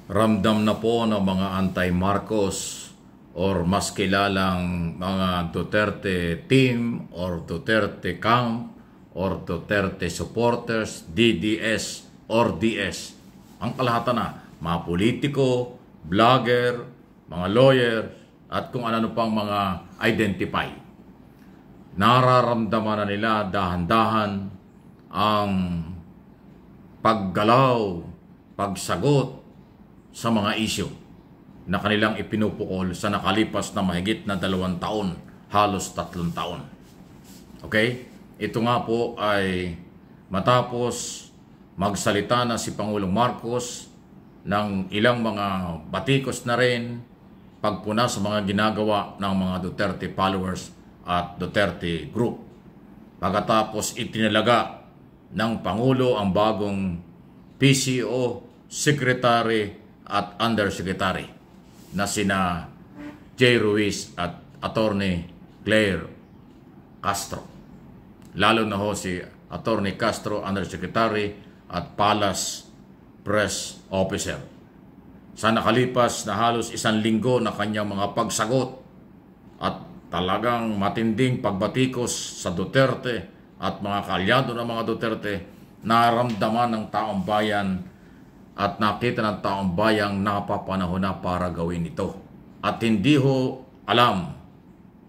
Ramdam na po ng mga anti-Marcos or mas kilalang mga Duterte team or Duterte camp or Duterte supporters, DDS or DS. Ang kalahatan na, mga politiko, vlogger, mga lawyer, at kung ano pang mga identify. Nararamdaman na nila dahan-dahan ang paggalaw, pagsagot sa mga isyu na kanilang ipinupukol sa nakalipas na mahigit na 2 taon, halos 3 taon. Okay? Ito nga po ay matapos magsalita na si Pangulong Marcos ng ilang mga batikos na rin pagpuna sa mga ginagawa ng mga Duterte followers at Duterte group. Pagkatapos itinalaga ng Pangulo ang bagong PCO, Secretary at Undersecretary na sina J. Ruiz at Attorney Claire Castro. Lalo na ho si Attorney Castro, Undersecretary at Palace Press Officer. Sa nakalipas na halos 1 linggo na kanyang mga pagsagot at talagang matinding pagbatikos sa Duterte at mga kaalyado ng mga Duterte, naramdaman ng taong bayan at nakita ng taong bayang napapanahon na para gawin ito. At hindi ho alam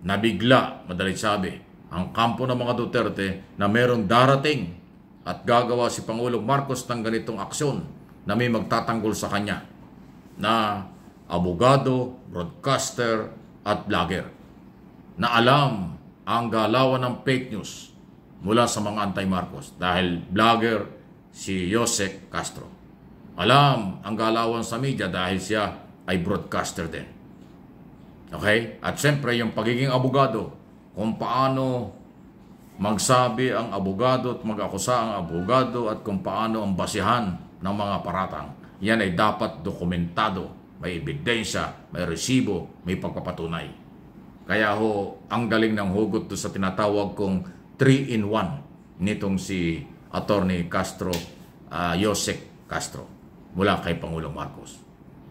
na bigla, madalit sabi, ang kampo ng mga Duterte na merong darating at gagawa si Pangulong Marcos ng ganitong aksyon na may magtatanggol sa kanya na abogado, broadcaster at vlogger na alam ang galawan ng fake news mula sa mga anti-Marcos dahil vlogger si Jose Castro. Alam ang galawan sa media dahil siya ay broadcaster din. Okay? At siyempre yung pagiging abogado, kung paano magsabi ang abogado at mag-akusa ang abogado at kung paano ang basihan ng mga paratang. Yan ay dapat dokumentado, may ebidensya, may resibo, may pagpapatunay. Kaya ho, ang galing ng hugot do sa tinatawag kong 3-in-1 nitong si Attorney Castro, Jose Castro, mula kay Pangulong Marcos.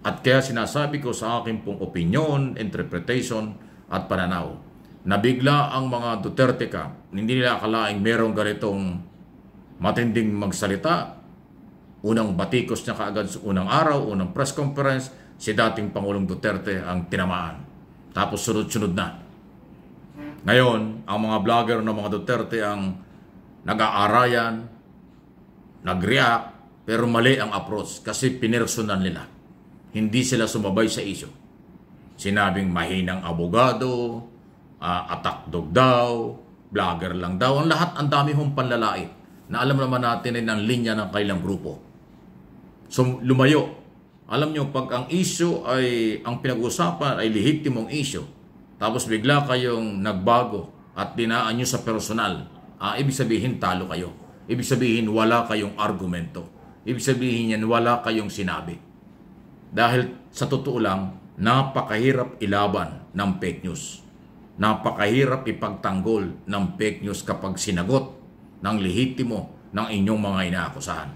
At kaya sinasabi ko sa akin pong opinion, interpretation at pananaw, na bigla ang mga Duterte ka, hindi nila akalaing merong ganitong matinding magsalita. Unang batikos niya kaagad sa unang araw, unang press conference, si dating Pangulong Duterte ang tinamaan. Tapos sunod-sunod na. Ngayon, ang mga vlogger ng mga Duterte ang nag-aarayan, nag-react, pero mali ang approach kasi pinersonal nila. Hindi sila sumabay sa issue. Sinabing mahinang abogado, attack dog daw, vlogger lang daw. Ang lahat, ang dami hong panlalait na alam naman natin ay ng linya ng kailang grupo. So, lumayo. Alam nyo, pag ang issue ay, ang pinag-usapan ay lehitimong issue, tapos bigla kayong nagbago at dinaan nyo sa personal, ibig sabihin talo kayo. Ibig sabihin wala kayong argumento. Ibig sabihin yan, wala kayong sinabi. Dahil sa totoo lang, napakahirap ilaban ng fake news. Napakahirap ipagtanggol ng fake news kapag sinagot ng lehitimo ng inyong mga inaakusahan.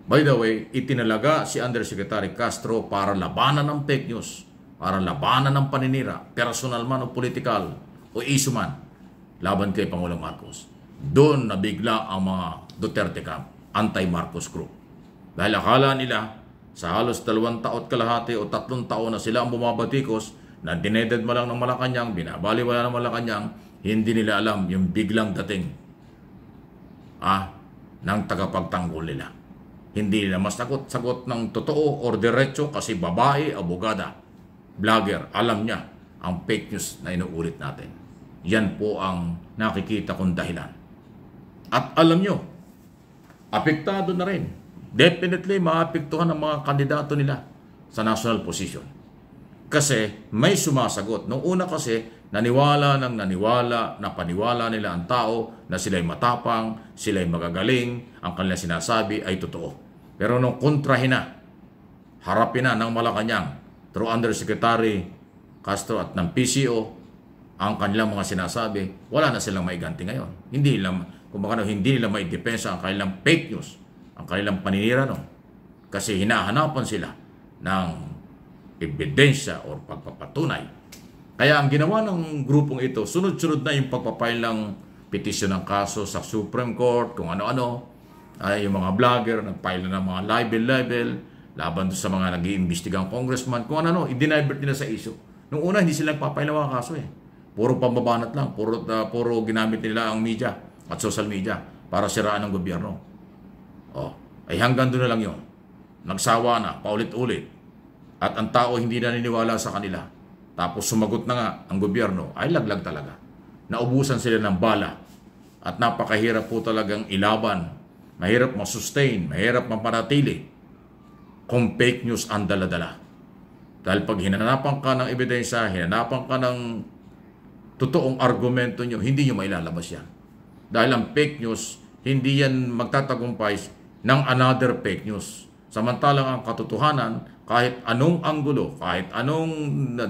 By the way, itinalaga si Undersecretary Castro para labanan ng fake news, para labanan ng paninira, personal man o political o issue man, laban kay Pangulong Marcos. Doon nabigla ang mga Duterte camp, anti-Marcos group. Dahil akala nila sa halos 2 taon kalahati o 3 taon na sila ang bumabatikos na dineded mo lang ng Malacanang, binabaliwala ng Malacanang, hindi nila alam yung biglang dating ng tagapagtanggol nila. Hindi nila masagot ng totoo or diretso kasi babae, abogada, vlogger, alam niya ang fake news na inuulit natin. Yan po ang nakikita kong dahilan. At alam nyo, apektado na rin. Definitely maapektuhan ang mga kandidato nila sa national position. Kasi may sumasagot. Noong una kasi, naniwala na paniwala nila ang tao na sila'y matapang, sila'y magagaling, ang kanilang sinasabi ay totoo. Pero nung kontrahin na, harapin na ng Malacanang, through Undersecretary Castro at ng PCO, ang kanilang mga sinasabi, wala na silang maiganti ngayon. Hindi nila maidepensa ang kanilang fake news, ang kanilang paninira nun. Kasi hinahanapan sila ng ebidensya o pagpapatunay. Kaya ang ginawa ng grupong ito, sunod-sunod na yung pagpapail ng petisyon ng kaso sa Supreme Court, kung ano-ano, ay yung mga vlogger, nagpile na ng mga libel, laban doon sa mga nag-iimbestigang congressman, kung ano-ano, i-divert nila sa issue. Nung una, hindi sila nagpapail ng mga kaso eh. Puro pambabanat lang, puro ginamit nila ang media at social media para siraan ng gobyerno. Ay hanggang doon na lang yun. Nagsawa na, paulit-ulit. At ang tao hindi naniniwala sa kanila. Tapos sumagot na nga ang gobyerno, ay laglag talaga. Naubusan sila ng bala. At napakahirap po talagang ilaban. Mahirap masustain, mahirap mapanatili kung fake news ang dala-dala. Dahil pag hinanapan ka ng ebidensya, hinanapan ka ng totoong argumento nyo, hindi nyo mailalabas yan. Dahil ang fake news, hindi yan magtatagumpay ng another fake news. Samantalang ang katotohanan, kahit anong anggulo, kahit anong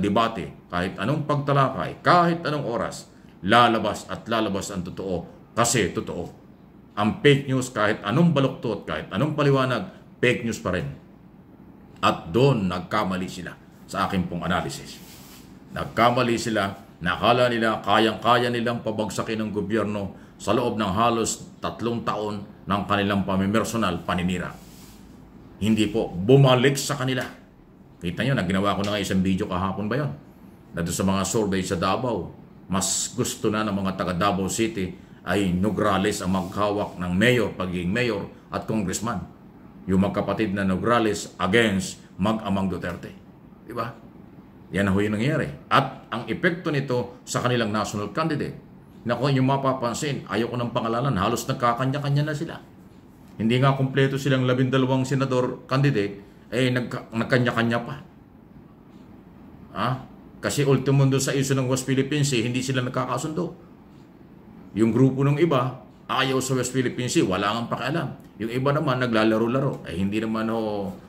debate, kahit anong pagtalakay, kahit anong oras, lalabas at lalabas ang totoo kasi totoo. Ang fake news, kahit anong baluktot, kahit anong paliwanag, fake news pa rin. At doon nagkamali sila sa aking pong analysis. Nagkamali sila, nakala nila kayang-kaya nilang pabagsakin ng gobyerno sa loob ng halos 3 taon ng kanilang pamimersonal paninira. Hindi po, bumalik sa kanila. Kita nyo, naginawa ko na nga isang video kahapon ba yun? Na doon sa mga survey sa Davao, mas gusto na ng mga taga Davao City ay Nograles ang maghawak ng mayor, pagiging mayor at congressman. Yung magkapatid na Nograles against mag-amang Duterte. Diba? Yan na ho yung nangyari. At ang epekto nito sa kanilang national candidate, na kung yung mapapansin, ayaw ko ng pangalanan, halos nagkakanya-kanya na sila. Hindi nga kumpleto silang 12 senador candidate, nagkanya-kanya pa. Kasi ultimo doon sa issue ng West Philippine Sea, hindi sila nagkakasundo. Yung grupo ng iba, ayaw sa West Philippine Sea, wala nang pakialam. Yung iba naman, naglalaro-laro. Hindi naman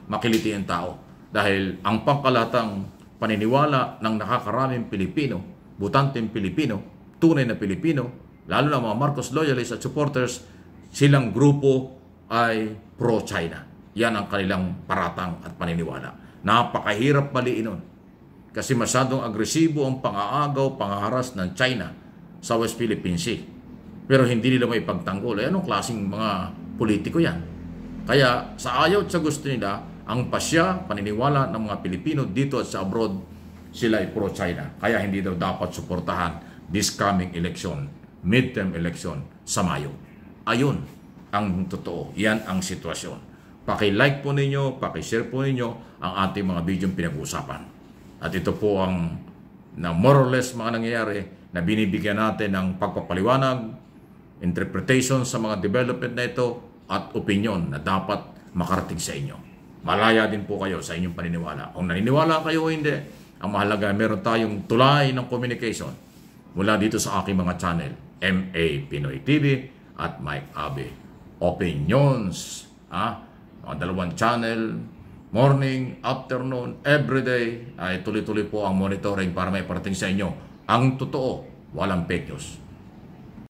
makiliti ang tao. Dahil ang pangkalatang paniniwala ng nakakaraming Pilipino, butanteng Pilipino, tunay na Pilipino, lalo na mga Marcos loyalists at supporters, silang grupo ay pro-China. Yan ang kanilang paratang at paniniwala. Napakahirap maliin nun. Kasi masyadong agresibo ang pang-aagaw, pang-haras ng China sa West Philippine Sea. Pero hindi nila may pagtanggol. Anong klaseng mga politiko yan? Kaya sa ayaw at sa gusto nila, ang pasya, paniniwala ng mga Pilipino dito at sa abroad, sila ay pro-China. Kaya hindi daw dapat suportahan this coming election, midterm election sa Mayo. Ayun ang totoo. Yan ang sitwasyon. Paki-like po ninyo, paki-share po ninyo ang ating mga video pinag-uusapan. At ito po ang na more or less mga nangyayari na binibigyan natin ng pagpapaliwanag, interpretation sa mga development na ito at opinion na dapat makarating sa inyo. Malaya din po kayo sa inyong paniniwala. Kung naniniwala kayo o hindi, ang mahalaga meron tayong tulay ng communication mula dito sa aking mga channel, MA Pinoy TV at Mike Abe Opinions. Mga 2 channel, morning, afternoon, everyday, ay tuloy-tuloy po ang monitoring para may parating sa inyo ang totoo, walang fake news.